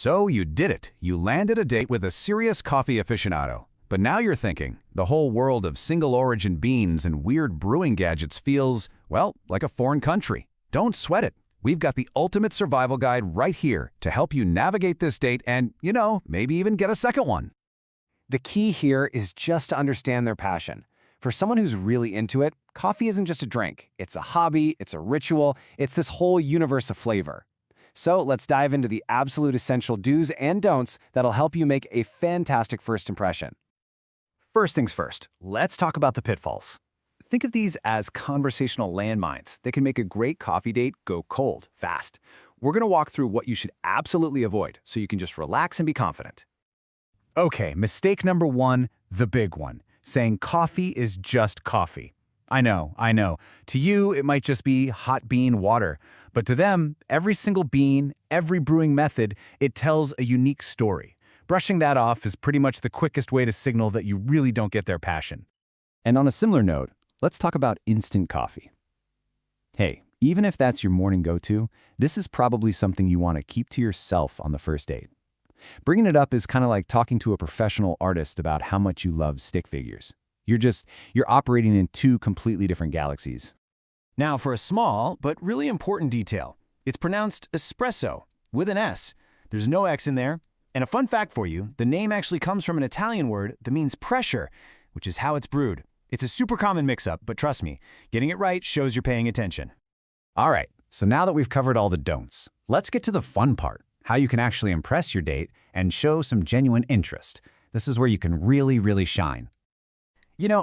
So you did it. You landed a date with a serious coffee aficionado. But now you're thinking, the whole world of single-origin beans and weird brewing gadgets feels, well, like a foreign country. Don't sweat it. We've got the ultimate survival guide right here to help you navigate this date and, maybe even get a second one. The key here is just to understand their passion. For someone who's really into it, coffee isn't just a drink. It's a hobby, it's a ritual, it's this whole universe of flavor. So let's dive into the absolute essential do's and don'ts that'll help you make a fantastic first impression. First things first, let's talk about the pitfalls. Think of these as conversational landmines that can make a great coffee date go cold fast. We're going to walk through what you should absolutely avoid so you can just relax and be confident. Okay, mistake number one, the big one, saying coffee is just coffee. I know. To you, it might just be hot bean water. But to them, every single bean, every brewing method, it tells a unique story. Brushing that off is pretty much the quickest way to signal that you really don't get their passion. And on a similar note, let's talk about instant coffee. Hey, even if that's your morning go-to, this is probably something you want to keep to yourself on the first date. Bringing it up is kind of like talking to a professional artist about how much you love stick figures. You're operating in two completely different galaxies. Now for a small but really important detail. It's pronounced espresso with an S. There's no X in there. And a fun fact for you, the name actually comes from an Italian word that means pressure, which is how it's brewed. It's a super common mix-up, but trust me, getting it right shows you're paying attention. All right, so now that we've covered all the don'ts, let's get to the fun part, how you can actually impress your date and show some genuine interest. This is where you can really shine.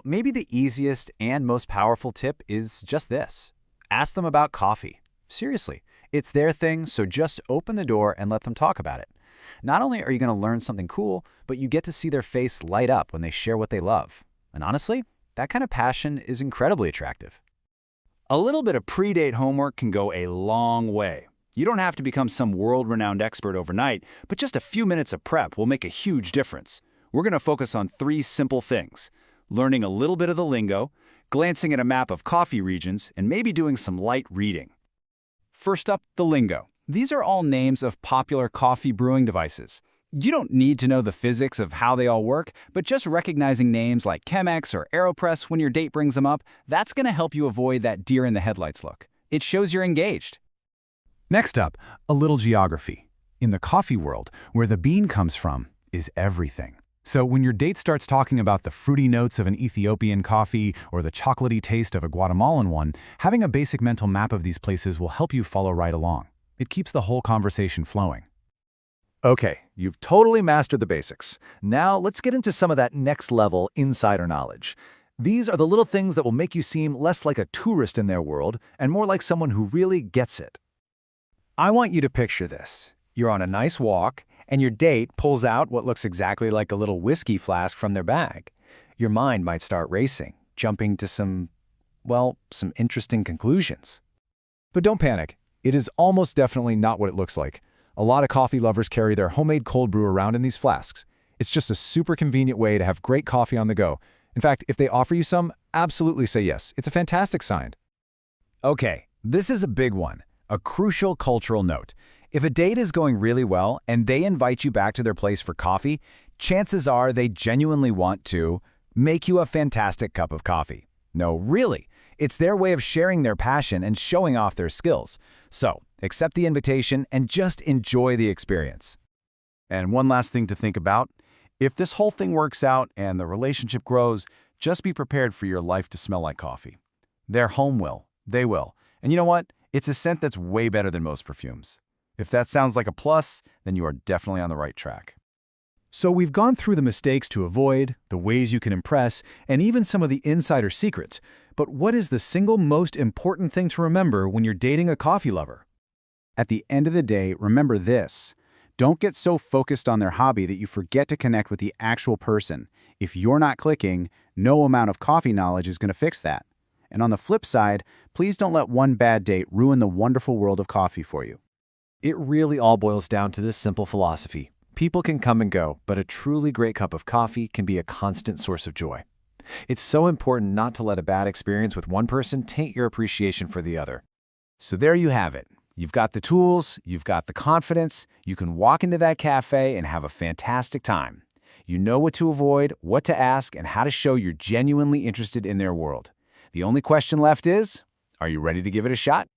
Maybe the easiest and most powerful tip is just this. Ask them about coffee. Seriously, it's their thing, so just open the door and let them talk about it. Not only are you going to learn something cool, but you get to see their face light up when they share what they love. And honestly, that kind of passion is incredibly attractive. A little bit of pre-date homework can go a long way. You don't have to become some world-renowned expert overnight, but just a few minutes of prep will make a huge difference. We're going to focus on 3 simple things: learning a little bit of the lingo, glancing at a map of coffee regions, and maybe doing some light reading. First up, the lingo. These are all names of popular coffee brewing devices. You don't need to know the physics of how they all work, but just recognizing names like Chemex or Aeropress when your date brings them up, that's going to help you avoid that deer-in-the-headlights look. It shows you're engaged. Next up, a little geography. In the coffee world, where the bean comes from is everything. So when your date starts talking about the fruity notes of an Ethiopian coffee or the chocolatey taste of a Guatemalan one, having a basic mental map of these places will help you follow right along. It keeps the whole conversation flowing. Okay, you've totally mastered the basics. Now let's get into some of that next-level insider knowledge. These are the little things that will make you seem less like a tourist in their world and more like someone who really gets it. I want you to picture this. You're on a nice walk, and your date pulls out what looks exactly like a little whiskey flask from their bag. Your mind might start racing, jumping to some interesting conclusions. But don't panic. It is almost definitely not what it looks like. A lot of coffee lovers carry their homemade cold brew around in these flasks. It's just a super convenient way to have great coffee on the go. In fact, if they offer you some, absolutely say yes. It's a fantastic sign. Okay, this is a big one, a crucial cultural note. If a date is going really well and they invite you back to their place for coffee, chances are they genuinely want to make you a fantastic cup of coffee. No, really. It's their way of sharing their passion and showing off their skills. So, accept the invitation and just enjoy the experience. And one last thing to think about. If this whole thing works out and the relationship grows, just be prepared for your life to smell like coffee. Their home will. They will. And you know what? It's a scent that's way better than most perfumes. If that sounds like a plus, then you are definitely on the right track. So we've gone through the mistakes to avoid, the ways you can impress, and even some of the insider secrets. But what is the single most important thing to remember when you're dating a coffee lover? At the end of the day, remember this. Don't get so focused on their hobby that you forget to connect with the actual person. If you're not clicking, no amount of coffee knowledge is going to fix that. And on the flip side, please don't let one bad date ruin the wonderful world of coffee for you. It really all boils down to this simple philosophy. People can come and go, but a truly great cup of coffee can be a constant source of joy. It's so important not to let a bad experience with one person taint your appreciation for the other. So there you have it. You've got the tools, you've got the confidence, you can walk into that cafe and have a fantastic time. You know what to avoid, what to ask, and how to show you're genuinely interested in their world. The only question left is, are you ready to give it a shot?